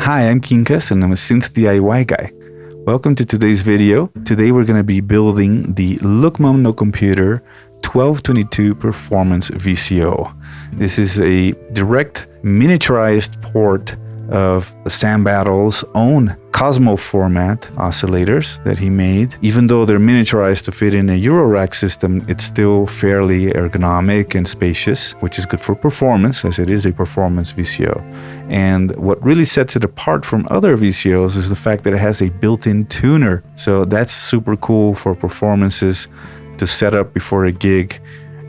Hi, I'm Quincas and I'm a synth DIY guy. Welcome to today's video. Today we're going to be building the Look Mom No Computer 1222 Performance VCO. This is a direct miniaturized port of Sam Battle's own Cosmo format oscillators that he made. Even though they're miniaturized to fit in a Eurorack system, it's still fairly ergonomic and spacious, which is good for performance, as it is a performance VCO. And what really sets it apart from other VCOs is the fact that it has a built-in tuner. So that's super cool for performances to set up before a gig.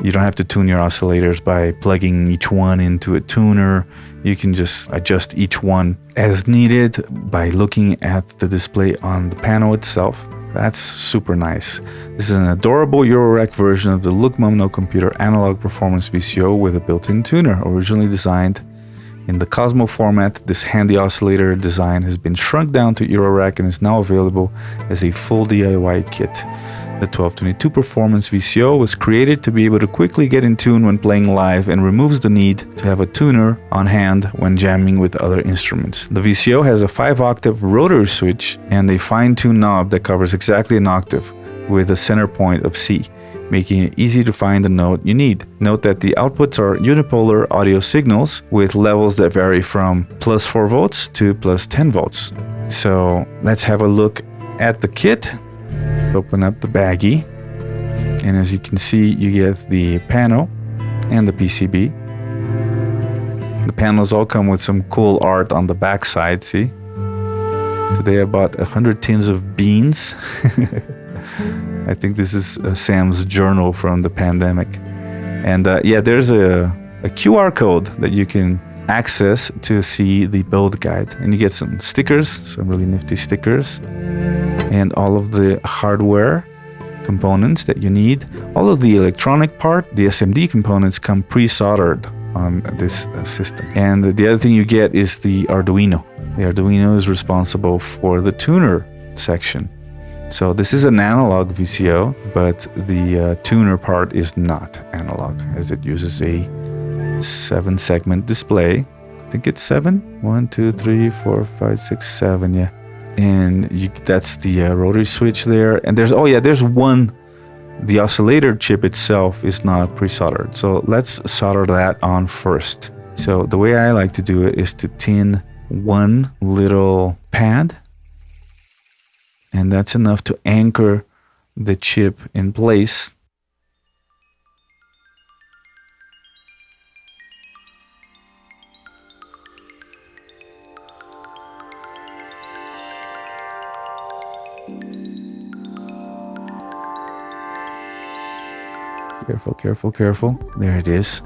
You don't have to tune your oscillators by plugging each one into a tuner. You can just adjust each one as needed by looking at the display on the panel itself. That's super nice. This is an adorable Eurorack version of the Look Mom No Computer analog performance VCO with a built-in tuner. Originally designed in the Cosmo format, this handy oscillator design has been shrunk down to Eurorack and is now available as a full DIY kit. The 1222 Performance VCO was created to be able to quickly get in tune when playing live and removes the need to have a tuner on hand when jamming with other instruments. The VCO has a 5-octave rotary switch and a fine-tuned knob that covers exactly an octave with a center point of C, making it easy to find the note you need. Note that the outputs are unipolar audio signals with levels that vary from plus 4 volts to plus 10 volts. So let's have a look at the kit. Open up the baggie, and as you can see, you get the panel and the PCB. The panels all come with some cool art on the back side. See, today I bought 100 tins of beans. I think this is Sam's journal from the pandemic. And yeah, there's a QR code that you can access to see the build guide, and you get some stickers, some really nifty stickers, and all of the hardware components that you need. All of the electronic part, the SMD components, come pre-soldered on this system. And the other thing you get is the Arduino. The Arduino is responsible for the tuner section. So this is an analog VCO, but the tuner part is not analog, as it uses a 7-segment display. I think it's 7. 1, 2, 3, 4, 5, 6, 7. Yeah. And that's the rotary switch there. And there's one. The oscillator chip itself is not pre-soldered. So let's solder that on first. So the way I like to do it is to tin one little pad. And that's enough to anchor the chip in place. Careful, careful, careful. There it is.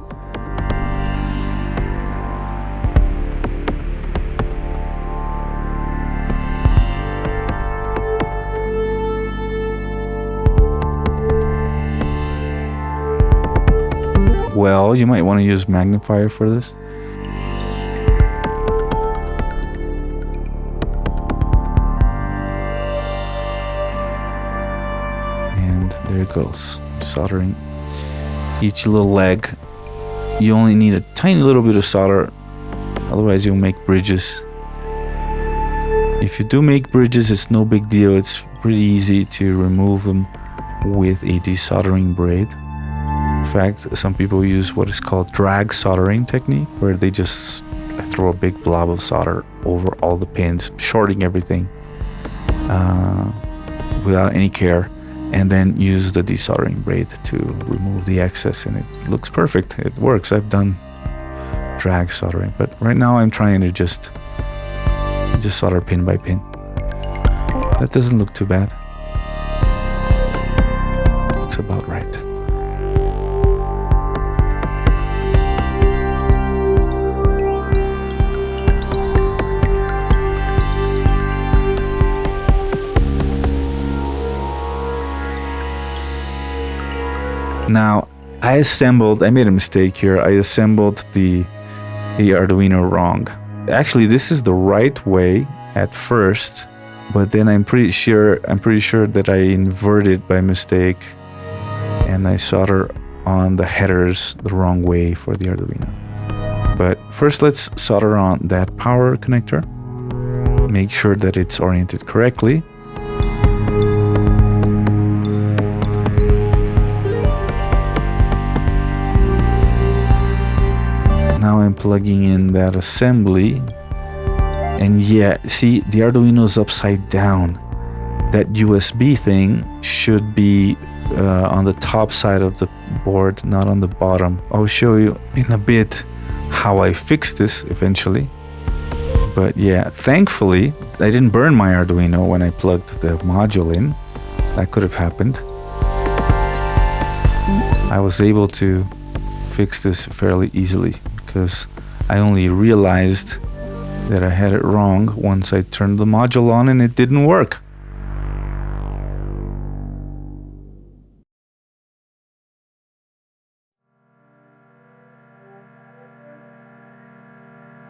Well, you might want to use magnifier for this. And there it goes, soldering each little leg. You only need a tiny little bit of solder, otherwise you'll make bridges. If you do make bridges, it's no big deal. It's pretty easy to remove them with a desoldering braid. In fact, some people use what is called drag soldering technique, where they just throw a big blob of solder over all the pins, shorting everything without any care, and then use the desoldering braid to remove the excess, and it looks perfect. It works. I've done drag soldering, but right now I'm trying to just solder pin by pin. That doesn't look too bad. Looks about right. Now, I made a mistake here. I assembled the Arduino wrong. Actually, this is the right way at first, but then I'm pretty sure that I inverted by mistake, and I solder on the headers the wrong way for the Arduino. But first, let's solder on that power connector. make sure that it's oriented correctly. Now I'm plugging in that assembly, and yeah, see, the Arduino is upside down. That USB thing should be on the top side of the board, not on the bottom. I'll show you in a bit how I fixed this eventually. But yeah, thankfully I didn't burn my Arduino when I plugged the module in. That could have happened. I was able to fix this fairly easily because I only realized that I had it wrong once I turned the module on and it didn't work.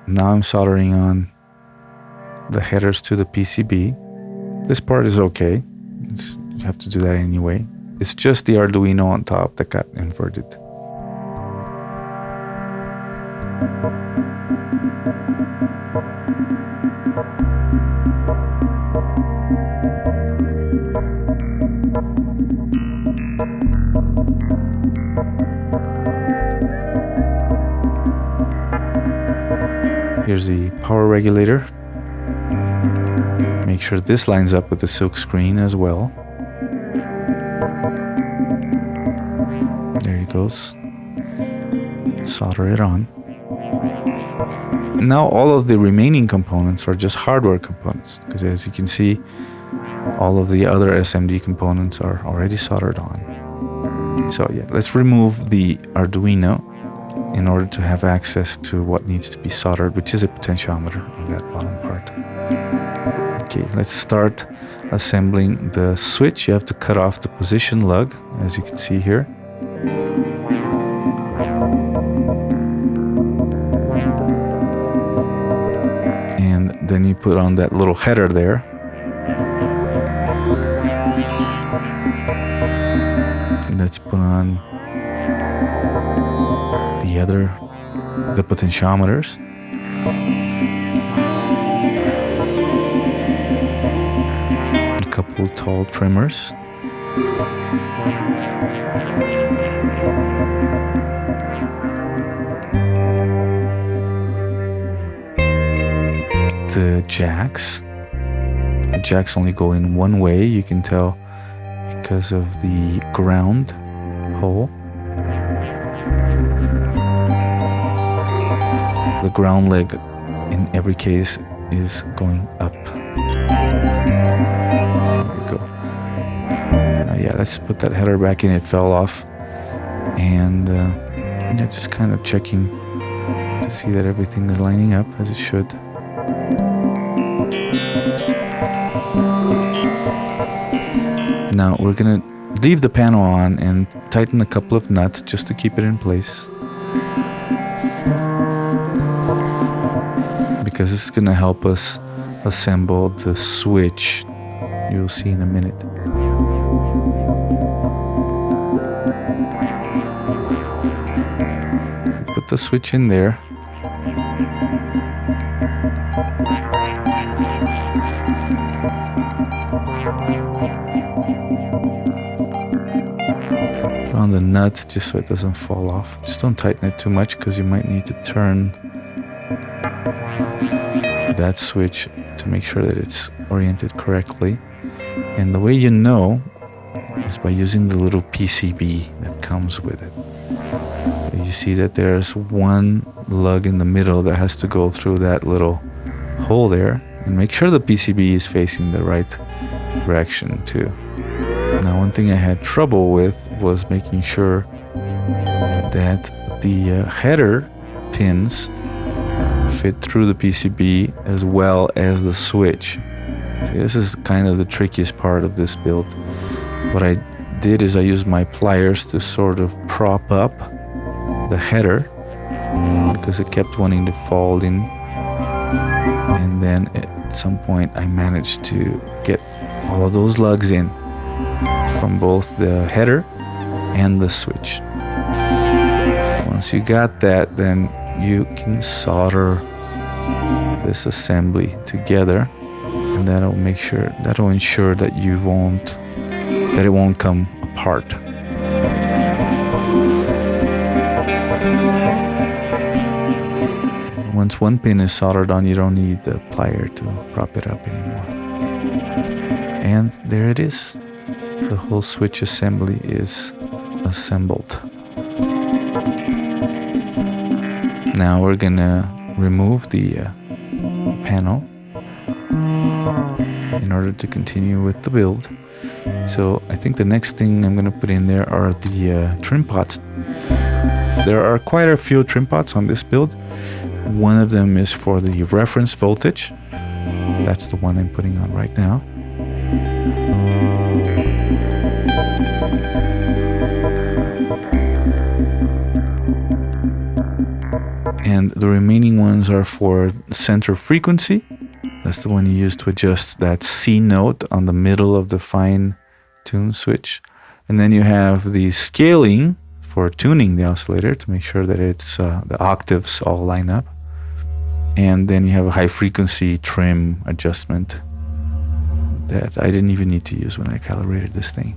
Now I'm soldering on the headers to the PCB. This part is okay. You have to do that anyway. It's just the Arduino on top that got inverted. Here's the power regulator. Make sure this lines up with the silk screen as well. There it goes. Solder it on. Now all of the remaining components are just hardware components, because as you can see, all of the other SMD components are already soldered on. So yeah, let's remove the Arduino in order to have access to what needs to be soldered, which is a potentiometer on that bottom part. Okay, let's start assembling the switch. You have to cut off the position lug, as you can see here. And then you put on that little header there. And let's put on the potentiometers. A couple tall trimmers. The jacks. The jacks only go in one way, you can tell because of the ground hole. The ground leg in every case is going up. There we go. Now, yeah, let's put that header back in. It fell off. And yeah, just kind of checking to see that everything is lining up as it should. Now we're gonna leave the panel on and tighten a couple of nuts just to keep it in place, because this is gonna help us assemble the switch. You'll see in a minute. Put the switch in there. On the nut just so it doesn't fall off. Just don't tighten it too much because you might need to turn that switch to make sure that it's oriented correctly. And the way you know is by using the little PCB that comes with it. You see that there's one lug in the middle that has to go through that little hole there, and make sure the PCB is facing the right direction too. Now, one thing I had trouble with was making sure that the header pins fit through the PCB as well as the switch. See, this is kind of the trickiest part of this build. What I did is I used my pliers to sort of prop up the header because it kept wanting to fall in, and then at some point I managed to get all of those lugs in from both the header and the switch. Once you got that, then you can solder this assembly together. and that'll ensure that it won't come apart. Once one pin is soldered on, you don't need the plier to prop it up anymore. And there it is. The whole switch assembly is assembled. Now we're gonna remove the panel in order to continue with the build. So I think the next thing I'm gonna put in there are the trim pots. There are quite a few trim pots on this build. One of them is for the reference voltage. That's the one I'm putting on right now. And the remaining ones are for center frequency. That's the one you use to adjust that C note on the middle of the fine tune switch. And then you have the scaling for tuning the oscillator to make sure that it's the octaves all line up. And then you have a high frequency trim adjustment that I didn't even need to use when I calibrated this thing.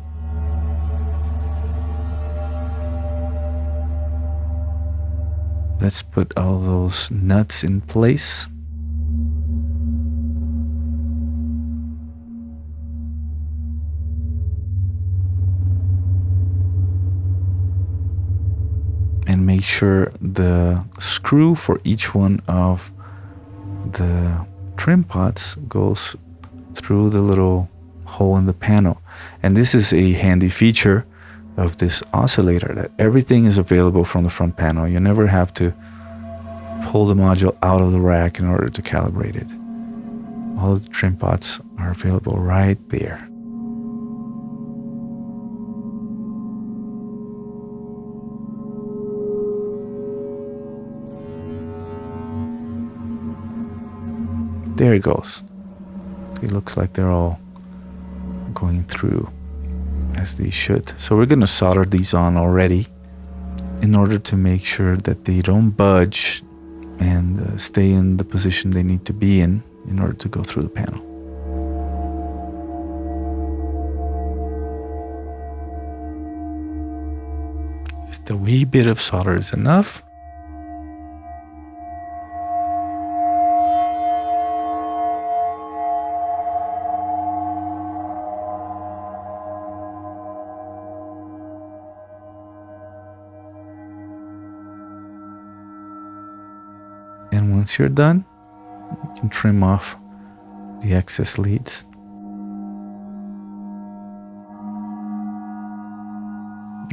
Let's put all those nuts in place. And make sure the screw for each one of the trim pots goes through the little hole in the panel. And this is a handy feature of this oscillator, that everything is available from the front panel. You never have to pull the module out of the rack in order to calibrate it. All the trim pots are available right there. There it goes. It looks like they're all going through as they should. So we're going to solder these on already in order to make sure that they don't budge and stay in the position they need to be in order to go through the panel. Just a wee bit of solder is enough. And once you're done, you can trim off the excess leads.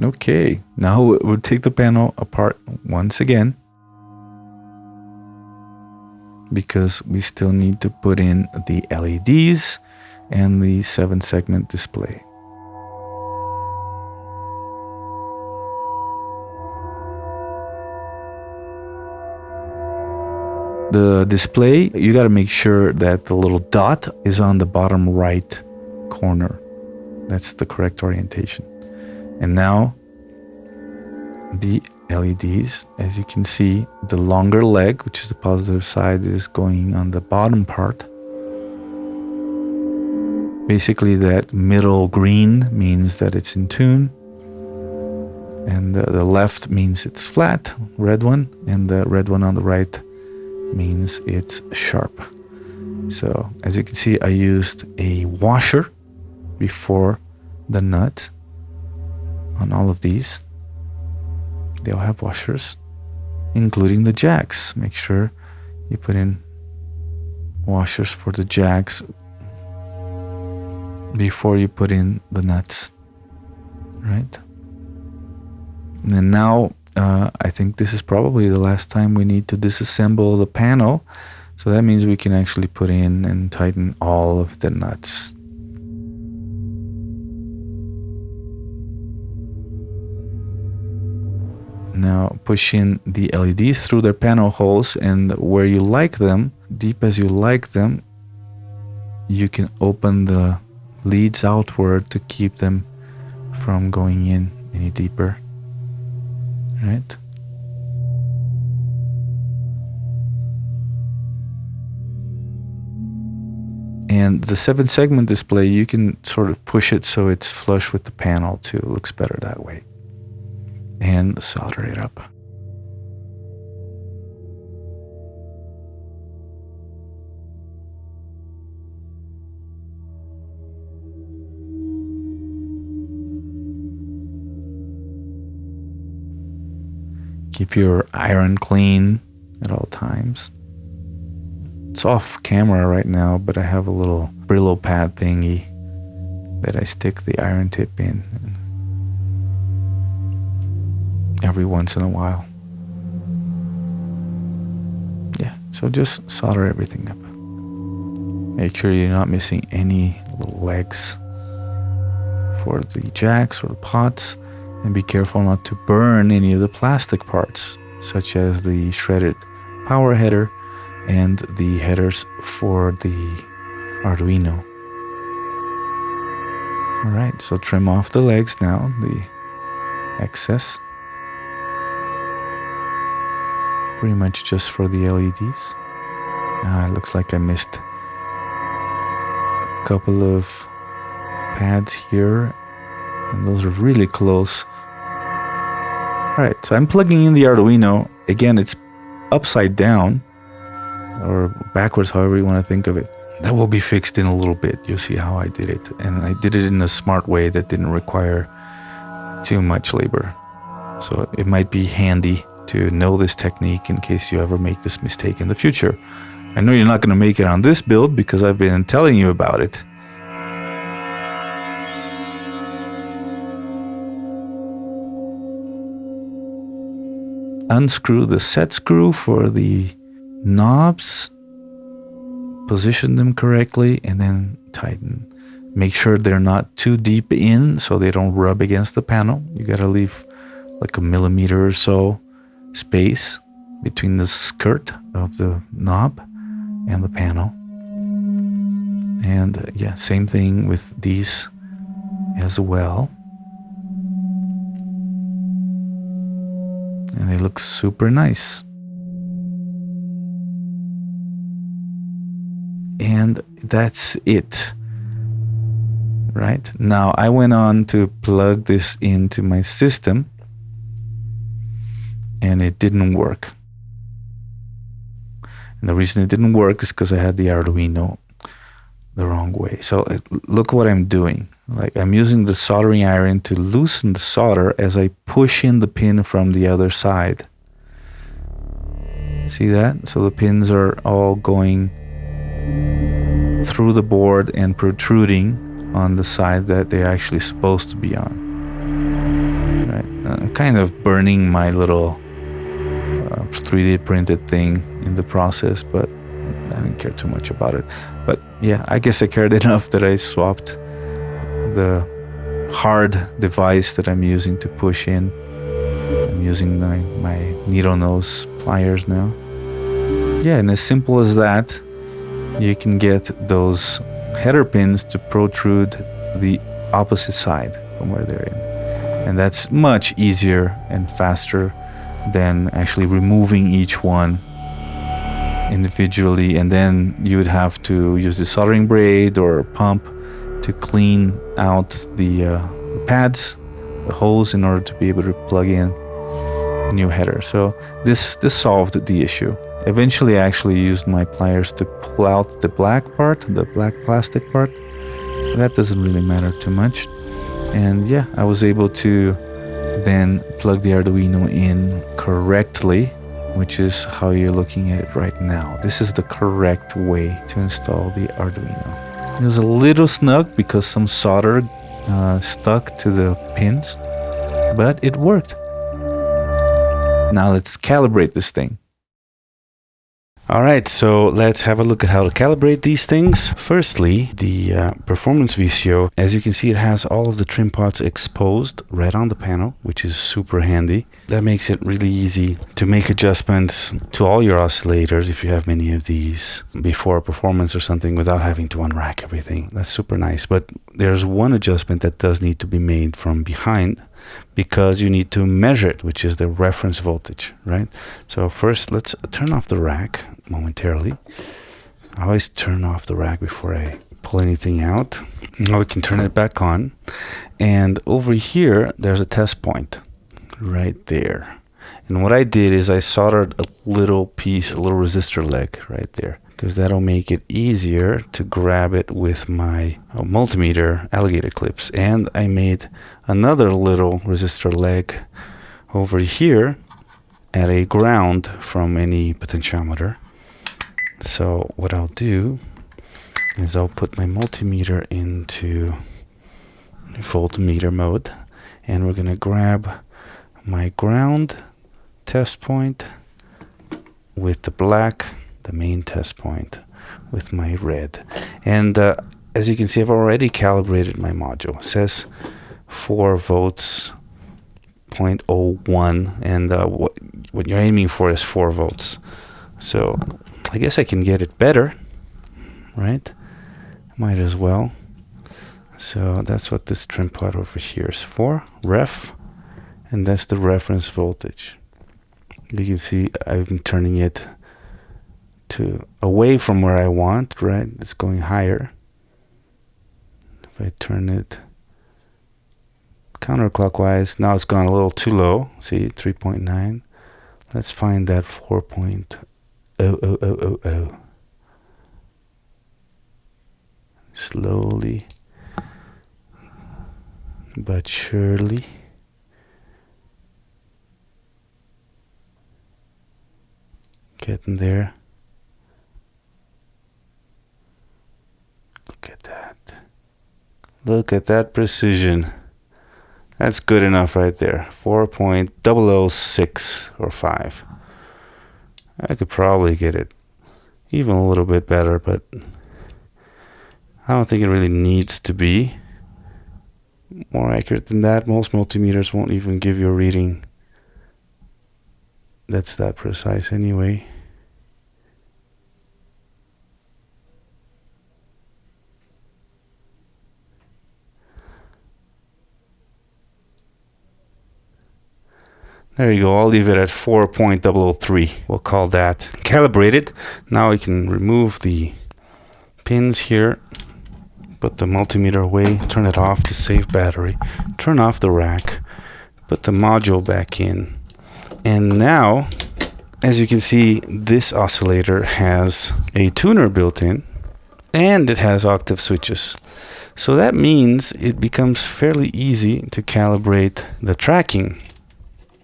Okay, now we'll take the panel apart once again, because we still need to put in the LEDs and the 7-segment display. The display, you got to make sure that the little dot is on the bottom right corner. That's the correct orientation. And now the LEDs, as you can see, the longer leg, which is the positive side, is going on the bottom part. Basically, that middle green means that it's in tune, and the left means it's flat, red one, and the red one on the right means it's sharp. So as you can see, I used a washer before the nut on all of these. They'll have washers, including the jacks. Make sure you put in washers for the jacks before you put in the nuts, right? And then now I think this is probably the last time we need to disassemble the panel. So that means we can actually put in and tighten all of the nuts. Now push in the LEDs through their panel holes, and where you like them, deep as you like them, you can open the leads outward to keep them from going in any deeper. Right? And the 7-segment display, you can sort of push it so it's flush with the panel too. It looks better that way. And solder it up. Keep your iron clean at all times. It's off camera right now, but I have a little Brillo pad thingy that I stick the iron tip in every once in a while. Yeah, so just solder everything up. Make sure you're not missing any little legs for the jacks or the pots, and be careful not to burn any of the plastic parts, such as the shredded power header and the headers for the Arduino. Alright, so trim off the legs now, the excess. Pretty much just for the LEDs. It looks like I missed a couple of pads here, and those are really close. Alright, so I'm plugging in the Arduino. Again, it's upside down, or backwards, however you want to think of it. That will be fixed in a little bit. You'll see how I did it. And I did it in a smart way that didn't require too much labor. So it might be handy to know this technique in case you ever make this mistake in the future. I know you're not going to make it on this build because I've been telling you about it. Unscrew the set screw for the knobs, position them correctly, and then tighten. Make sure they're not too deep in so they don't rub against the panel. You gotta leave like a millimeter or so space between the skirt of the knob and the panel. And yeah, same thing with these as well. And they look super nice. And that's it. Right? Now I went on to plug this into my system, and it didn't work. And the reason it didn't work is because I had the Arduino the wrong way. So look what I'm doing. Like, I'm using the soldering iron to loosen the solder as I push in the pin from the other side. See that? So the pins are all going through the board and protruding on the side that they're actually supposed to be on. Right? I'm kind of burning my little 3D printed thing in the process, but I didn't care too much about it. But yeah, I guess I cared enough that I swapped the hard device that I'm using to push in. I'm using my needle nose pliers now. Yeah, and as simple as that, you can get those header pins to protrude the opposite side from where they're in. And that's much easier and faster than actually removing each one individually, and then you would have to use the soldering braid or pump to clean out the pads, the holes, in order to be able to plug in a new header. So this solved the issue. Eventually I actually used my pliers to pull out the black part, the black plastic part, but that doesn't really matter too much. And yeah, I was able to then plug the Arduino in correctly, which is how you're looking at it right now. This is the correct way to install the Arduino. It was a little snug because some solder stuck to the pins, but it worked. Now let's calibrate this thing. Alright, so let's have a look at how to calibrate these things. Firstly, the performance VCO. As you can see, it has all of the trim pots exposed right on the panel, which is super handy. That makes it really easy to make adjustments to all your oscillators if you have many of these before a performance or something without having to unrack everything. That's super nice. But there's one adjustment that does need to be made from behind, because you need to measure it, which is the reference voltage, right? So first, let's turn off the rack momentarily. I always turn off the rack before I pull anything out. Now we can turn it back on. And over here, there's a test point right there. And what I did is I soldered a little piece, a little resistor leg right there, because that'll make it easier to grab it with my multimeter alligator clips. And I made another little resistor leg over here at a ground from any potentiometer. So what I'll do is I'll put my multimeter into voltmeter mode, and we're going to grab my ground test point with the black, the main test point with my red. And as you can see, I've already calibrated my module. It says 4 volts 0.01, and what you're aiming for is 4 volts. So I guess I can get it better, right? Might as well. So that's what this trim pot over here is for, ref, and that's the reference voltage. You can see I'm turning it to away from where I want, right? It's going higher. If I turn it counterclockwise, now it's gone a little too low. See, 3.9. Let's find that 4.00000. Slowly but surely. Getting there. Look at that. Look at that precision. That's good enough right there. 4.006 or 5. I could probably get it even a little bit better, but I don't think it really needs to be more accurate than that. Most multimeters won't even give you a reading that's that precise anyway. There you go. I'll leave it at 4.003. We'll call that calibrated. Now we can remove the pins here, put the multimeter away, turn it off to save battery, turn off the rack, put the module back in. And now, as you can see, this oscillator has a tuner built in, and it has octave switches. So that means it becomes fairly easy to calibrate the tracking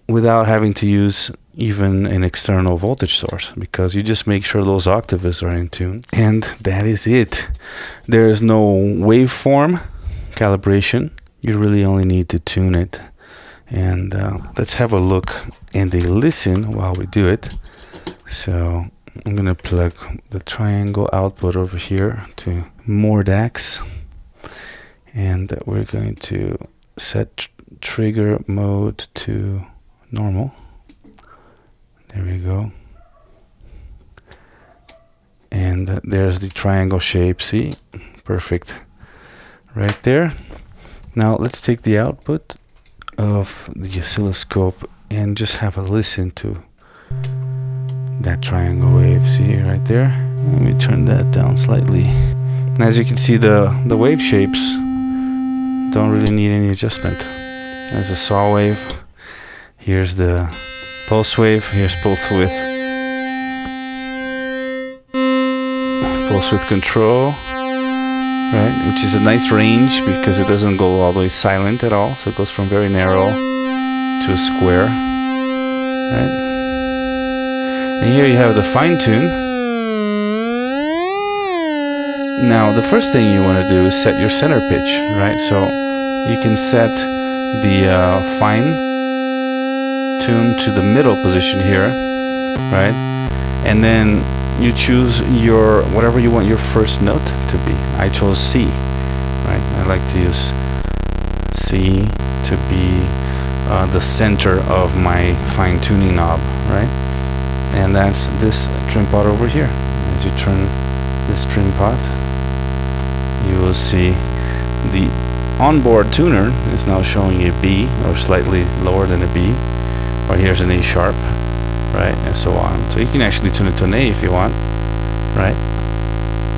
without having to use even an external voltage source, because you just make sure those octaves are in tune. And that is it. There is no waveform calibration. You really only need to tune it. And let's have a look and a listen while we do it. So I'm going to plug the triangle output over here to Mordax. And we're going to set trigger mode to normal. There we go. And there's the triangle shape. See? Perfect. Right there. Now let's take the output of the oscilloscope and just have a listen to that triangle wave. See right there? Let me turn that down slightly. As you can see, the wave shapes don't really need any adjustment. There's a saw wave. Here's the pulse wave. Here's pulse width control, right? Which is a nice range because it doesn't go all the way silent at all. So it goes from very narrow to a square, right? And here you have the fine tune. Now the first thing you want to do is set your center pitch, right? So you can set the fine tune to the middle position here, right? And then you choose your whatever you want your first note to be. I chose C, right? I like to use C to be the center of my fine tuning knob, right? And that's this trim pot over here. As you turn this trim pot, you will see the onboard tuner is now showing a B, or slightly lower than a B. Or here's an A sharp, right, and so on. So you can actually tune it to an A if you want, right?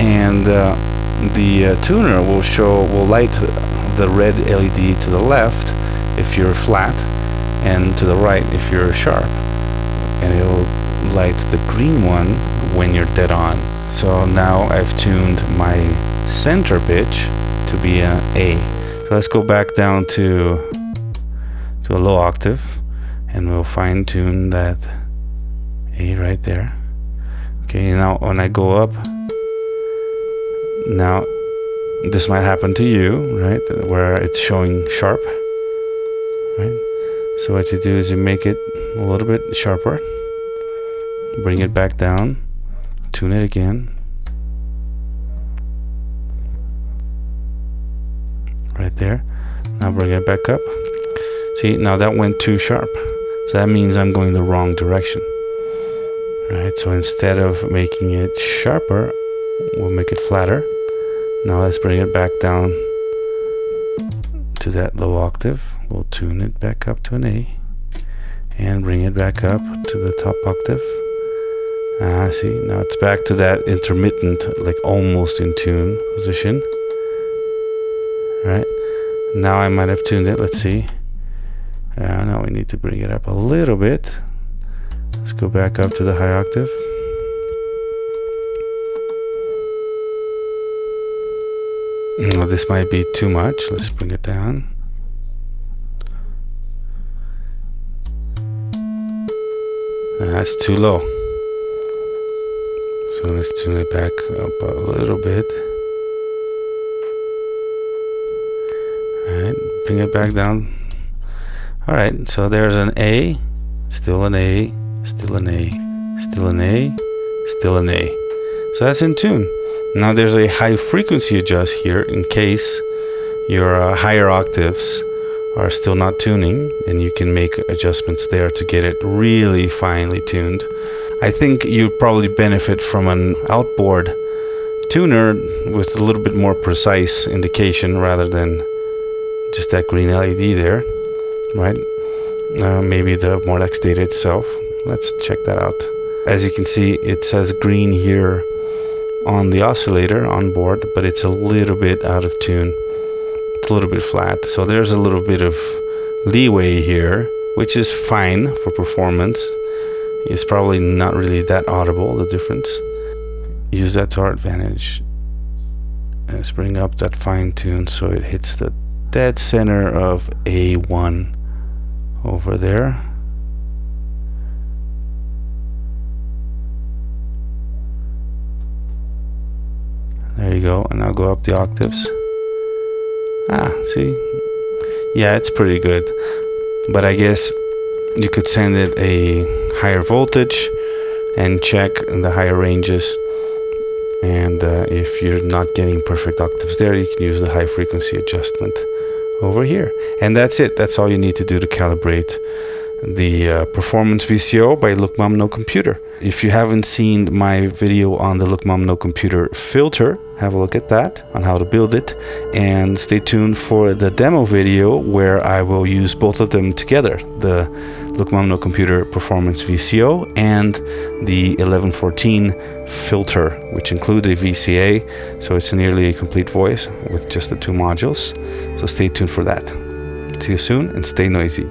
and the tuner will light the red LED to the left if you're flat, and to the right if you're sharp, and it'll light the green one when you're dead on. So now I've tuned my center pitch to be an A. So let's go back down to a low octave, and we'll fine tune that A right there. Okay, now when I go up, now this might happen to you, right, where it's showing sharp, right? So what you do is you make it a little bit sharper, bring it back down, tune it again, right there. Now bring it back up. See, now that went too sharp, so that means I'm going the wrong direction, right? So instead of making it sharper, we'll make it flatter. Now let's bring it back down to that low octave. We'll tune it back up to an A and bring it back up to the top octave. See, now it's back to that intermittent, like almost in tune position, right? Now I might have tuned it. Let's see. Now we need to bring it up a little bit. Let's go back up to the high octave. Now this might be too much. Let's bring it down. That's too low. So let's tune it back up a little bit. Alright, bring it back down. Alright, so there's an A, still an A, still an A, still an A, still an A. So that's in tune. Now there's a high frequency adjust here in case your higher octaves are still not tuning, and you can make adjustments there to get it really finely tuned. I think you probably benefit from an outboard tuner with a little bit more precise indication rather than just that green LED there, right? Maybe the Moreira data itself. Let's check that out. As you can see, it says green here on the oscillator on board, but it's a little bit out of tune. It's a little bit flat. So there's a little bit of leeway here, which is fine for performance. It's probably not really that audible, the difference. Use that to our advantage. Let's bring up that fine tune so it hits the dead center of A1 over there. There you go, and now go up the octaves. See? Yeah, it's pretty good. But I guess you could send it a higher voltage and check the higher ranges. And if you're not getting perfect octaves there, you can use the high frequency adjustment over here. And that's it. That's all you need to do to calibrate the Performance VCO by Look Mom No Computer. If you haven't seen my video on the Look Mom No Computer filter, have a look at that on how to build it, and stay tuned for the demo video where I will use both of them together, the Look Mom No Computer Performance VCO and the 1114 filter, which includes a VCA, so it's nearly a complete voice with just the two modules. So stay tuned for that. See you soon and stay noisy.